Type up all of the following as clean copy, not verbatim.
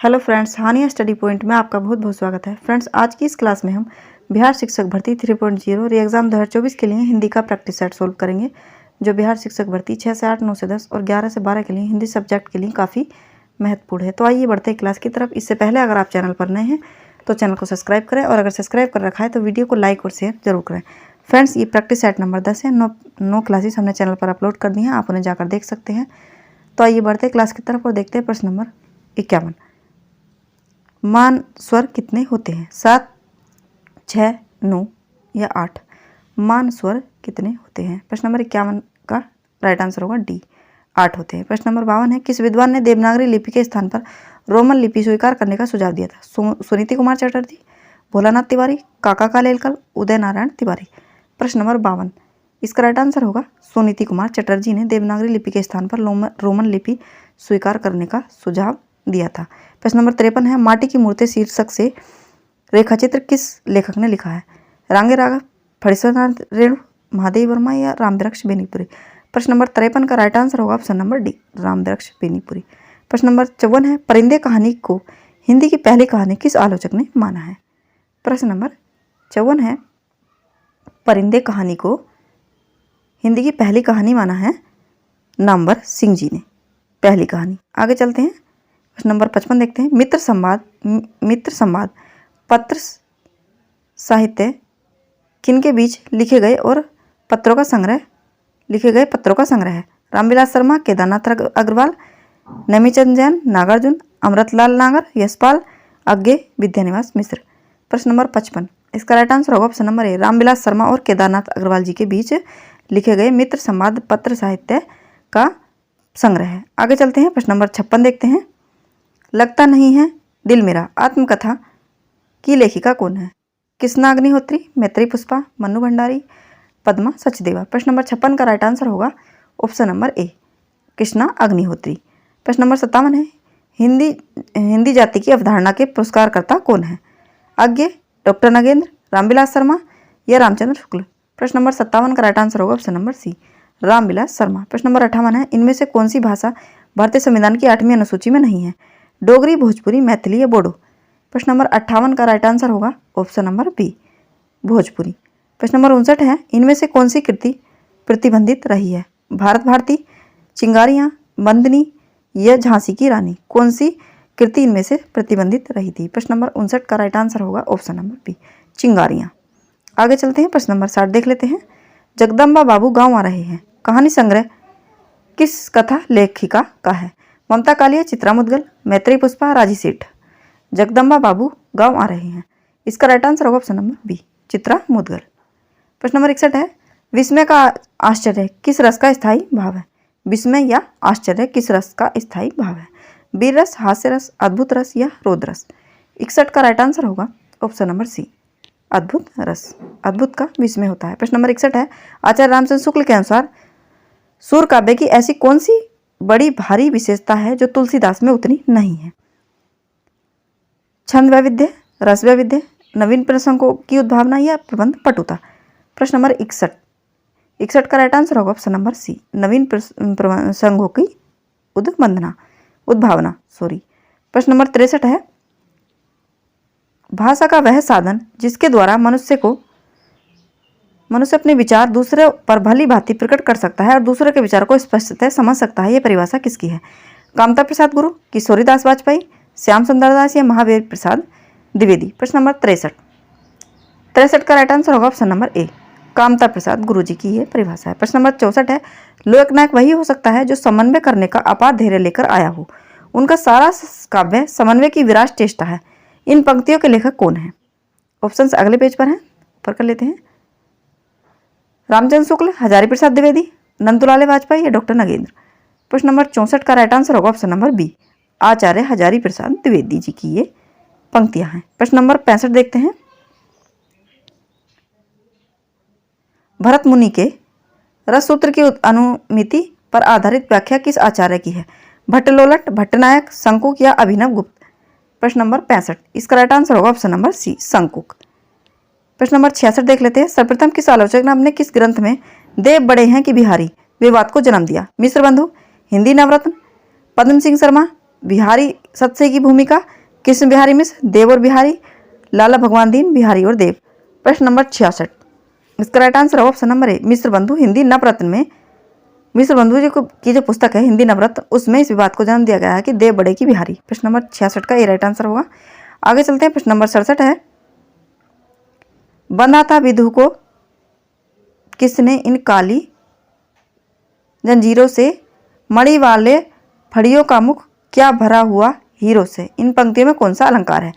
Hello friends, हानिया study point में आपका बहुत बहुत स्वागत है। फ्रेंड्स, आज की इस क्लास में हम बिहार शिक्षक भर्ती 3.0 री एग्ज़ाम 2024 के लिए हिंदी का प्रैक्टिस सेट सोल्व करेंगे, जो बिहार शिक्षक भर्ती 6 से 8, 9 से 10 और 11 से 12 के लिए हिंदी सब्जेक्ट के लिए काफ़ी महत्वपूर्ण है। तो आइए बढ़ते हैं क्लास की तरफ। इससे पहले अगर आप चैनल पर नए हैं तो चैनल को सब्सक्राइब करें, और अगर सब्सक्राइब कर रखा है तो वीडियो को लाइक और शेयर जरूर करें। फ्रेंड्स, ये प्रैक्टिस सेट नंबर 10 है। 9 क्लासेस हमने चैनल पर अपलोड कर दी हैं, आप उन्हें जाकर देख सकते हैं। तो आइए बढ़ते हैं क्लास की तरफ और देखते हैं प्रश्न नंबर 51। मान स्वर कितने होते हैं? 7, 6, 9 या 8? मान स्वर कितने होते हैं? प्रश्न नंबर 51 का राइट आंसर होगा डी, 8 होते हैं। प्रश्न नंबर 52 है, किस विद्वान ने देवनागरी लिपि के स्थान पर रोमन लिपि स्वीकार करने का सुझाव दिया था? सुनीति कुमार चटर्जी, भोलानाथ तिवारी, काका कालेलकर, उदय नारायण तिवारी। प्रश्न नंबर 52, इसका राइट आंसर होगा सुनीति कुमार चटर्जी ने देवनागरी लिपि के स्थान पर रोमन लिपि स्वीकार करने का सुझाव दिया था। प्रश्न नंबर 53 है, माटी की मूर्ति शीर्षक से रेखाचित्र किस लेखक ने लिखा है? रांगे राघव, फणीश्वरनाथ रेणु, महादेव वर्मा या रामवृक्ष बेनीपुरी? प्रश्न नंबर 53 का राइट आंसर होगा option number D, Rambriksh Benipuri. प्रश्न नंबर 54 है, परिंदे कहानी को हिंदी की पहली कहानी किस आलोचक ने माना है? प्रश्न नंबर 54 है, परिंदे कहानी को हिंदी की पहली कहानी माना है नामवर सिंह जी ने, पहली कहानी। आगे चलते हैं, प्रश्न नंबर 55 देखते हैं। मित्र संवाद पत्र साहित्य किनके बीच लिखे गए पत्रों का संग्रह है? रामविलास शर्मा, केदारनाथ अग्रवाल, नमीचंद जैन, नागार्जुन, अमृतलाल नागर, यशपाल अज्ञे, विद्यानिवास मिश्र। प्रश्न नंबर 55, इसका राइट आंसर होगा option number A, Ramvilas Sharma और केदारनाथ अग्रवाल जी के बीच लिखे गए मित्र संवाद पत्र साहित्य का संग्रह है। आगे चलते हैं, प्रश्न नंबर 56 देखते हैं। लगता नहीं है दिल मेरा आत्मकथा की लेखिका कौन है? कृष्णा अग्निहोत्री, मैत्री पुष्पा, मन्नू भंडारी, पद्मा सचदेवा। प्रश्न नंबर 56 का राइट आंसर होगा option number A, Krishna Agnihotri. प्रश्न नंबर 57 है, हिंदी जाति की अवधारणा के पुरस्कारकर्ता कौन है? अज्ञे, डॉक्टर नगेंद्र, रामविलास शर्मा या रामचंद्र शुक्ल? प्रश्न नंबर 57 का राइट आंसर होगा option number C, Ramvilas Sharma. प्रश्न नंबर 58 है, इनमें से कौन सी भाषा भारतीय संविधान की 8वीं अनुसूची में नहीं है? डोगरी, भोजपुरी, मैथिली या बोडो? प्रश्न नंबर 58 का राइट आंसर होगा ऑप्शन नंबर बी, भोजपुरी। प्रश्न नंबर 59 है, इनमें से कौन सी कृति प्रतिबंधित रही है? भारत भारती, चिंगारियाँ, बंदनी या झांसी की रानी? कौन सी कृति इनमें से प्रतिबंधित रही थी? प्रश्न नंबर 59 का राइट आंसर होगा ऑप्शन नंबर बी, चिंगारियाँ। आगे चलते हैं, प्रश्न नंबर 60 देख लेते हैं। जगदम्बा बाबू गाँव आ रहे हैं कहानी संग्रह किस कथा लेखिका का है? ममता कालिया, चित्रा मुदगल, मैत्री पुष्पा, राजी सेठ। जगदम्बा बाबू गाँव आ रहे हैं, इसका राइट आंसर होगा option number B, Chitra Mudgal. प्रश्न नंबर 61 है, विस्मय का आश्चर्य किस रस का स्थायी भाव है? विस्मय या आश्चर्य किस रस का स्थायी भाव है? वीर रस, हास्य रस, अद्भुत रस या रोद रस? 61 का राइट आंसर होगा ऑप्शन नंबर सी, अद्भुत रस। अद्भुत का विस्मय होता है। प्रश्न नंबर 61 है, आचार्य रामचंद्र शुक्ल के अनुसार सूर काव्य की ऐसी कौन सी बड़ी भारी विशेषता है जो तुलसीदास में उतनी नहीं है? छंद वैविध्य, रस वैविध्य, नवीन प्रसंगों की उद्भावना या प्रबंध पटुता? प्रश्न नंबर 61 का राइट आंसर होगा ऑप्शन नंबर सी, नवीन प्रसंगों की उद्भावना। प्रश्न नंबर 63 है, भाषा का वह साधन जिसके द्वारा मनुष्य अपने विचार दूसरे पर भली भांति प्रकट कर सकता है और दूसरे के विचार को स्पष्टतः समझ सकता है, यह परिभाषा किसकी है? कामता प्रसाद गुरु, किशोरीदास वाजपेयी, श्याम सुंदर दास या महावीर प्रसाद द्विवेदी? प्रश्न नंबर 63 का राइट आंसर होगा option number A, Kamta Prasad गुरु जी की यह परिभाषा है। प्रश्न नंबर 64 है, लोकनायक वही हो सकता है जो समन्वय करने का अपार धैर्य लेकर आया हो, उनका सारा काव्य समन्वय की विराट चेष्टा है। इन पंक्तियों के लेखक कौन है? ऑप्शंस अगले पेज पर हैं, ऊपर कर लेते हैं। रामचंद्र शुक्ल, हजारी प्रसाद द्विवेदी, नंदुलाल वाजपेयी या डॉक्टर नगेंद्र? प्रश्न नंबर 64 का राइट आंसर होगा ऑप्शन नंबर बी, आचार्य हजारी प्रसाद द्विवेदी जी की ये पंक्तियां हैं। प्रश्न नंबर 65 देखते हैं। भरत मुनि के रस सूत्र की अनुमिति पर आधारित व्याख्या किस आचार्य की है? भट्टलोलट, भट्टनायक, शंकुक या अभिनव गुप्त? प्रश्न नंबर 65, इसका राइट आंसर होगा ऑप्शन नंबर सी, शंकुक। प्रश्न नंबर 66 देख लेते हैं। सर्वप्रथम किस आलोचक ने अपने किस ग्रंथ में देव बड़े हैं कि बिहारी विवाद को जन्म दिया? मिश्र बंधु, हिंदी नवरत्न, पद्म सिंह शर्मा, बिहारी सतसे की भूमिका, कृष्ण बिहारी मिश्र, देव और बिहारी, लाला भगवान दीन, बिहारी और देव। प्रश्न नंबर 66, इसका राइट आंसर होगा ऑप्शन नंबर ए, मिश्र बंधु। हिंदी नवरत्न में मिश्र बंधु जी की जो पुस्तक है हिंदी नवरत्न, उसमें इस विवाद को जन्म दिया गया है कि देव बड़े की बिहारी। प्रश्न नंबर 66 का ये राइट आंसर होगा। आगे चलते हैं, प्रश्न नंबर 67 है, बंधा था विधु को किसने इन काली जंजीरों से, मणि वाले फड़ियों का मुख क्या भरा हुआ हीरो से। इन पंक्तियों में कौन सा अलंकार है?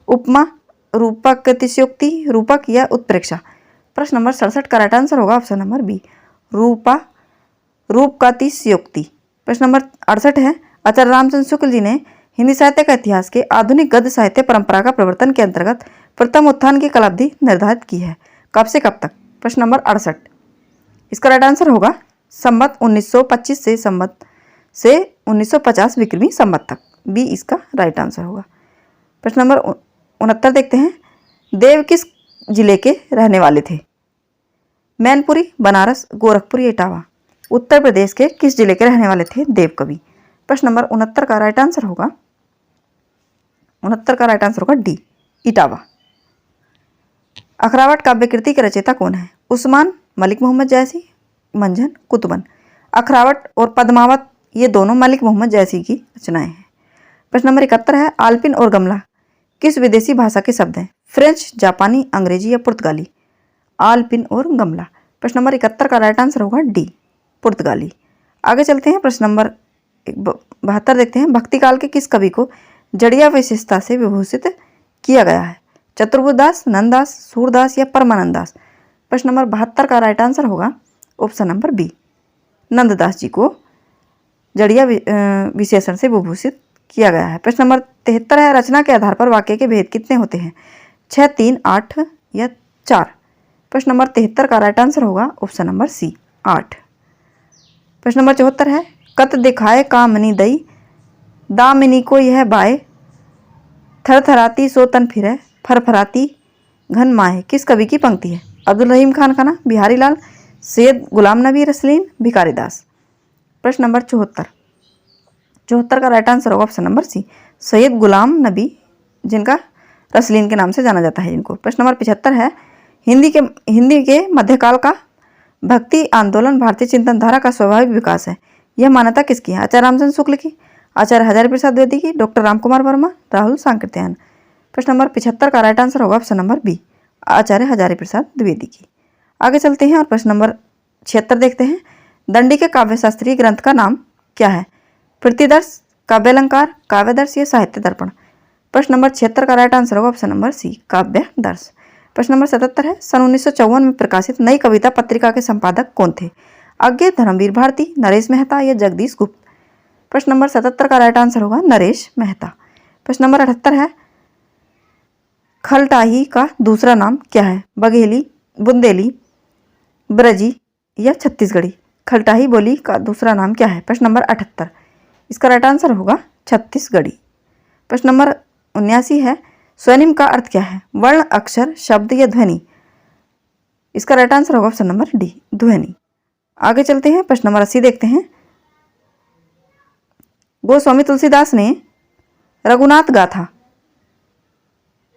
उपमा, रूपक, अतिशयोक्ति, रूपक या उत्प्रेक्षा। प्रश्न नंबर 67 का राइट आंसर होगा ऑप्शन नंबर बी, रूप का अतिशयोक्ति। प्रश्न नंबर 68 है, आचार्य रामचंद्र शुक्ल जी ने हिंदी साहित्य का इतिहास के आधुनिक गद्य साहित्य परंपरा का प्रवर्तन के अंतर्गत प्रथम उत्थान की कालावधि निर्धारित की है, कब से कब तक? प्रश्न नंबर 68, इसका राइट आंसर होगा संवत 1925 से संवत से 1950 विक्रमी संवत तक, बी इसका राइट आंसर होगा। प्रश्न नंबर 69 देखते हैं, देव किस जिले के रहने वाले थे? मैनपुरी, बनारस, गोरखपुर या इटावा। उत्तर प्रदेश के किस जिले के रहने वाले थे देव कवि? प्रश्न नंबर 69 का राइट आंसर होगा, 69 का राइट आंसर होगा डी, इटावा। अखरावट काव्य कृति के रचयिता कौन है? उस्मान, मलिक मोहम्मद जैसी, मंझन, कुतुबन। अखरावट और पद्मावत ये दोनों मलिक मोहम्मद जैसी की रचनाएं हैं। प्रश्न नंबर 71 है, आलपिन और गमला किस विदेशी भाषा के शब्द हैं? फ्रेंच, जापानी, अंग्रेजी या पुर्तगाली। आलपिन और गमला। प्रश्न नंबर 71 का राइट आंसर होगा डी, पुर्तगाली। आगे चलते हैं, प्रश्न नंबर 72 देखते हैं, भक्ति काल के किस कवि को जड़िया विशेषता से विभूषित किया गया है? चतुर्बुद्ध दास, नंददास, सूरदास या परमानंद दास। प्रश्न नंबर 72 का राइट आंसर होगा ऑप्शन नंबर बी, नंददास जी को जड़िया विशेषण से विभूषित किया गया है। प्रश्न नंबर 73 है, रचना के आधार पर वाक्य के भेद कितने होते हैं? 6, 3, 8 या 4। प्रश्न नंबर 73 का राइट आंसर होगा ऑप्शन नंबर सी, 8। प्रश्न नंबर 74 है, कत दिखाए कामनी दई, दामिनी को यह बाय, थरथराती सो तन फिरे, फरफराती घन माहे। किस कवि की पंक्ति है? अब्दुल रहीम खान खाना, बिहारी लाल, सैयद गुलाम नबी रसलीन, भिखारी दास। प्रश्न नंबर 74 का राइट आंसर होगा ऑप्शन नंबर सी, सैयद गुलाम नबी, जिनका रसलीन के नाम से जाना जाता है इनको। प्रश्न नंबर 75 है, हिंदी के मध्यकाल का भक्ति आंदोलन भारतीय चिंतन धारा का स्वाभाविक विकास है, यह मान्यता किसकी है? आचार्य रामचंद्र शुक्ल की, आचार्य हजारी प्रसाद द्विवेदी की, डॉक्टर रामकुमार वर्मा, राहुल सांकृत्यायन। प्रश्न नंबर 75 का राइट आंसर होगा ऑप्शन नंबर बी, आचार्य हजारी प्रसाद द्विवेदी की। आगे चलते हैं और प्रश्न नंबर 76 देखते हैं, दंडी के काव्यशास्त्रीय ग्रंथ का नाम क्या है? प्रतिदर्श, काव्यालंकार, काव्यदर्श या साहित्य दर्पण। प्रश्न नंबर 76 का राइट आंसर होगा ऑप्शन नंबर सी, काव्यदर्श। प्रश्न नंबर 77 है, सन 1954 में प्रकाशित नई कविता पत्रिका के संपादक कौन थे? अज्ञे, धर्मवीर भारती, नरेश मेहता या जगदीश गुप्त। प्रश्न नंबर 77 का राइट आंसर होगा नरेश मेहता। प्रश्न नंबर 78 है, खलटाही का दूसरा नाम क्या है? बघेली, बुंदेली, ब्रजी या छत्तीसगढ़ी। खलटाही बोली का दूसरा नाम क्या है? प्रश्न नंबर 78, इसका राइट आंसर होगा छत्तीसगढ़ी। प्रश्न नंबर 79 है, स्वनिम का अर्थ क्या है? वर्ण, अक्षर, शब्द या ध्वनि। इसका राइट आंसर होगा ऑप्शन नंबर डी, ध्वनि। आगे चलते हैं, प्रश्न नंबर 80 देखते हैं, गोस्वामी तुलसीदास ने रघुनाथ गाथा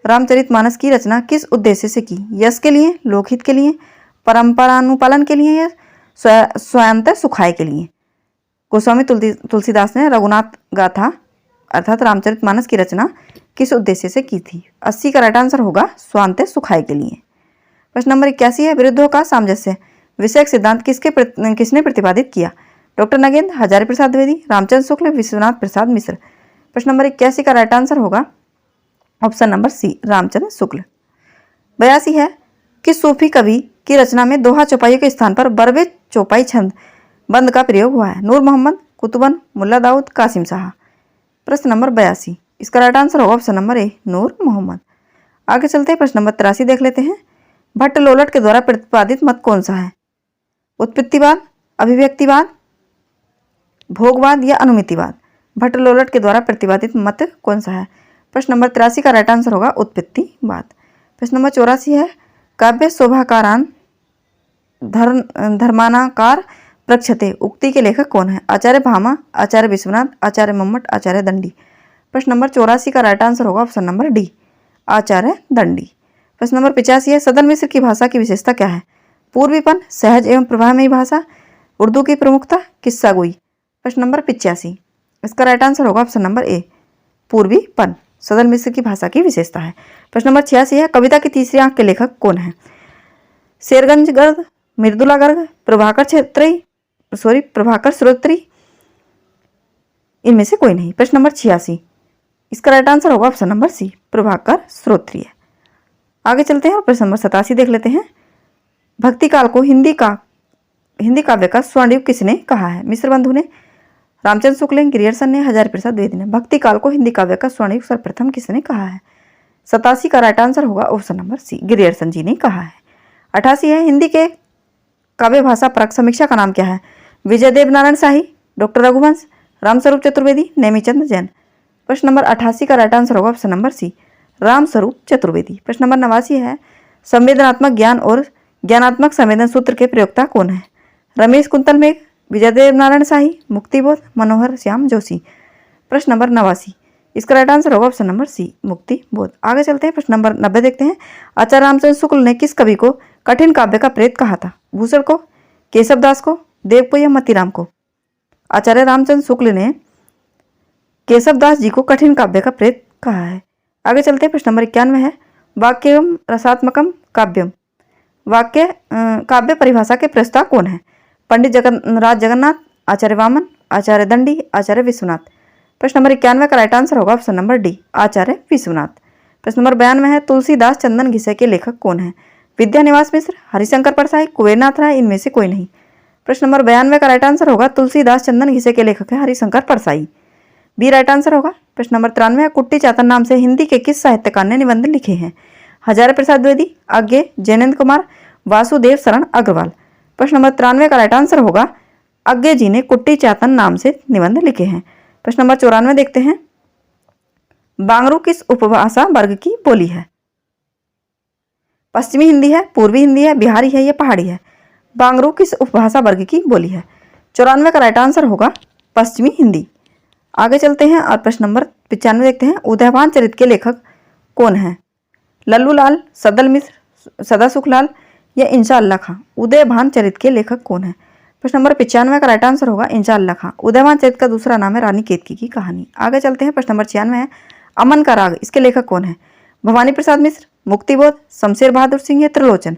रामचरितमानस की रचना किस उद्देश्य से की? यश के लिए, लोकहित के लिए, परंपरानुपालन के लिए या स्वयंत सुखाय के लिए। गोस्वामी तुलसीदास ने रघुनाथ गाथा अर्थात रामचरितमानस की रचना किस उद्देश्य से की थी? 80 का राइट आंसर होगा स्वांत सुखाय के लिए। प्रश्न नंबर 81 है, विरुद्धों का सामंजस्य विषयक सिद्धांत किसने प्रतिपादित किया? डॉक्टर नगेंद्र, हजारी प्रसाद द्विवेदी, रामचंद्र शुक्ल, विश्वनाथ प्रसाद मिश्र। प्रश्न नंबर 81 का राइट आंसर होगा ऑप्शन नंबर सी, रामचंद्र शुक्ल। 82 है, किस सूफी कवि की रचना में दोहा चौपाइयों के स्थान पर बरवे चौपाई छंद बंद का प्रयोग हुआ है? नूर मोहम्मद, कुतुबन, मुल्ला दाऊद, कासिम शाह। प्रश्न नंबर 82, इसका राइट आंसर होगा ऑप्शन नंबर ए, नूर मोहम्मद। आगे चलते हैं, प्रश्न नंबर 83 देख लेते हैं, भट्ट लोलट के द्वारा प्रतिपादित मत कौन सा है? उत्पत्तिवाद, अभिव्यक्तिवाद, भोगवाद या अनुमितिवाद। भट्ट लोलट के द्वारा प्रतिपादित मत कौन सा है? प्रश्न नंबर 83 का राइट आंसर होगा उत्पत्तिवाद। प्रश्न नंबर 84 है, काव्य शोभाकारान धर्मानाकार प्रक्षते उक्ति के लेखक कौन है? आचार्य भामा, आचार्य विश्वनाथ, आचार्य मम्मट, आचार्य दंडी। प्रश्न नंबर 84 का राइट आंसर होगा ऑप्शन नंबर डी, आचार्य दंडी। प्रश्न नंबर 85 है, सदन मिश्र की भाषा की विशेषता क्या है? पूर्वीपन, सहज एवं प्रभावमयी भाषा, उर्दू की प्रमुखता, किस्सा गोई। प्रश्न नंबर 85, इसका राइट आंसर होगा ऑप्शन नंबर ए, पूर्वीपन सदन मिश्र की भाषा की विशेषता है। प्रश्न नंबर 86 है, कविता की तीसरी आंख के लेखक कौन है? शेरगंज गर्ग, मृदुला गर्ग, प्रभाकर श्रोत्री, इनमें से कोई नहीं। प्रश्न नंबर 86, इसका राइट आंसर होगा ऑप्शन नंबर सी, प्रभाकर श्रोत्री। आगे चलते हैं और प्रश्न नंबर 87 देख लेते हैं। भक्ति काल को हिंदी काव्य का स्वर्णयुग किसने कहा है? मिश्र बंधु ने, रामचंद्र शुक्ल ने, गिरियर्सन ने, हजारी प्रसाद द्विवेदी ने। भक्ति काल को हिंदी काव्य का स्वर्णयुग सर्वप्रथम किसने कहा है? 87 का राइट आंसर होगा ऑप्शन नंबर सी, गिरियर्सन जी ने कहा है। 88 है, हिंदी के काव्य भाषा परक समीक्षा का नाम क्या है? विजय देव नारायण शाही, डॉक्टर रघुवंश, रामस्वरूप चतुर्वेदी, नेमीचंद जैन। प्रश्न नंबर 88 का राइट आंसर होगा option number C, Ramswaroop Chaturvedi. प्रश्न नंबर 89 है, संवेदनात्मक ज्ञान और ज्ञानात्मक संवेदन सूत्र के प्रयोक्ता कौन है? रमेश कुंतल मेघ, विजयदेव नारायण शाही, मुक्तिबोध, मनोहर श्याम जोशी। प्रश्न नंबर 89, इसका राइट आंसर होगा ऑप्शन नंबर सी, मुक्तिबोध। आगे चलते हैं, प्रश्न नंबर 90 देखते हैं। आचार्य रामचंद्र शुक्ल ने किस कवि को कठिन काव्य का प्रेत कहा था? भूषण को, केशव दास को, देव को या मतीराम को? आचार्य रामचंद्र शुक्ल ने केशव दास जी को कठिन काव्य का प्रेत कहा है। आगे चलते हैं, प्रश्न नंबर 91 है, वाक्यम रसात्मकम काव्यम काव्य परिभाषा के प्रस्ताव कौन है? पंडित राज जगन्नाथ, आचार्य वामन, आचार्य दंडी, आचार्य विश्वनाथ। प्रश्न नंबर 91 का राइट आंसर होगा ऑप्शन नंबर डी, आचार्य विश्वनाथ। प्रश्न नंबर 92 है, तुलसीदास चंदन घिसे के लेखक कौन है? विद्यानिवास मिश्र, हरिशंकर परसाई, कुबेरनाथ राय, इनमें से कोई नहीं। प्रश्न नंबर 92 का राइट आंसर होगा तुलसीदास चंदन घिसे के लेखक है Harishankar Parsai, B right answer होगा। प्रश्न नंबर 93 है, कुट्टी चातन नाम से हिंदी के किस साहित्यकार ने निबंध लिखे हैं? हजारी प्रसाद द्विवेदी, आज्ञे, जैनेन्द्र कुमार, वासुदेव शरण अग्रवाल। प्रश्न नंबर 93 का राइट आंसर होगा आज्ञे जी ने कुट्टी चातन नाम से निबंध लिखे हैं। प्रश्न नंबर 94 देखते हैं, बांगरू किस उपभाषा वर्ग की बोली है? पश्चिमी हिंदी है, पूर्वी हिंदी है, बिहारी है या पहाड़ी है? बांगरू किस उपभाषा वर्ग की बोली है? 94 का राइट आंसर होगा पश्चिमी हिंदी। आगे चलते हैं और प्रश्न नंबर 95 देखते हैं, उदयभान चरित के लेखक कौन है? लल्लू लाल, सदल मिश्र, सदा सुखलाल या इंशाअल्लाह खां? उदयभान चरित के लेखक कौन है? प्रश्न नंबर 95 का राइट आंसर होगा इंशाअल्लाह खां। उदयभान चरित का दूसरा नाम है रानी केतकी की कहानी। आगे चलते हैं, प्रश्न नंबर 96 है, अमन का राग, इसके लेखक कौन है? भवानी प्रसाद मिश्र, मुक्तिबोध, शमशेर बहादुर सिंह या त्रिलोचन?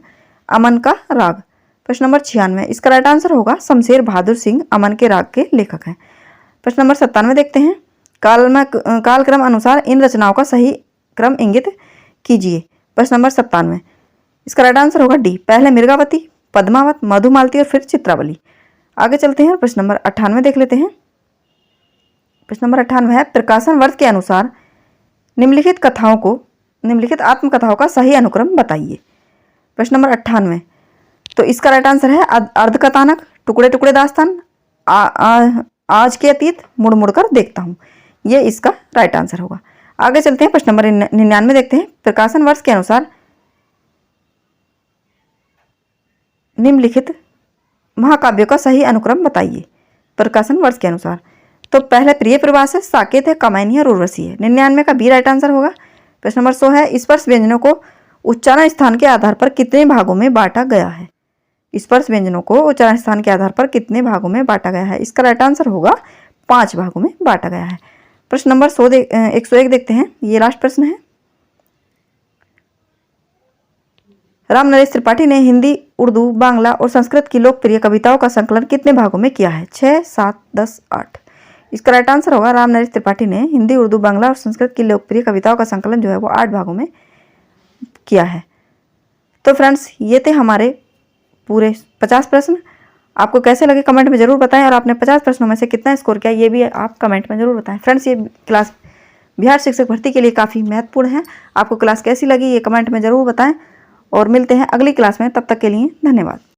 अमन का राग। प्रश्न नंबर 96, इसका राइट आंसर होगा शमशेर बहादुर सिंह अमन के राग के लेखक हैं। प्रश्न नंबर 97 देखते हैं, कालक्रम अनुसार इन रचनाओं का सही क्रम इंगित कीजिए। प्रश्न नंबर 97, इसका राइट आंसर होगा डी, पहले मिर्गावती, पद्मावत, मधुमालती और फिर चित्रावली। आगे चलते हैं, प्रश्न नंबर 98 देख लेते हैं। प्रश्न नंबर 98 है, प्रकाशन वर्ष के अनुसार निम्नलिखित आत्मकथाओं का सही अनुक्रम बताइए। प्रश्न नंबर 98, तो इसका राइट आंसर है अर्धकथानक, टुकड़े टुकड़े दास्तान, आज के अतीत, मुड़ मुड़ कर देखता हूँ, ये इसका राइट आंसर होगा। आगे चलते हैं, प्रश्न नंबर 99 देखते हैं, प्रकाशन वर्ष के अनुसार निम्नलिखित महाकाव्यों का सही अनुक्रम बताइए। प्रकाशन वर्ष के अनुसार, तो पहले प्रिय प्रवास है, साकेत है, कामायनी और उर्वशी है। 99 का बी राइट आंसर होगा। प्रश्न नंबर 100 है, स्पर्श व्यंजनों को उच्चारण स्थान के आधार पर कितने भागों में बांटा गया है? स्पर्श व्यंजनों को उच्चारण स्थान के आधार पर कितने भागों में बांटा गया है? इसका राइट आंसर होगा 5 भागों में बांटा गया है। प्रश्न नंबर 101 देखते हैं, ये लास्ट प्रश्न है। राम नरेश त्रिपाठी ने हिंदी, उर्दू, बांग्ला और संस्कृत की लोकप्रिय कविताओं का संकलन कितने भागों में किया है? 6, 7, 10, 8। इसका राइट आंसर होगा राम नरेश त्रिपाठी ने हिंदी, उर्दू, बांग्ला और संस्कृत की लोकप्रिय कविताओं का संकलन जो है वो 8 भागों में किया है। तो फ्रेंड्स, ये थे हमारे पूरे 50 प्रश्न। आपको कैसे लगे कमेंट में ज़रूर बताएं, और आपने 50 प्रश्नों में से कितना स्कोर किया ये भी आप कमेंट में ज़रूर बताएं। फ्रेंड्स, ये क्लास बिहार शिक्षक भर्ती के लिए काफ़ी महत्वपूर्ण है। आपको क्लास कैसी लगी ये कमेंट में ज़रूर बताएं, और मिलते हैं अगली क्लास में। तब तक के लिए धन्यवाद।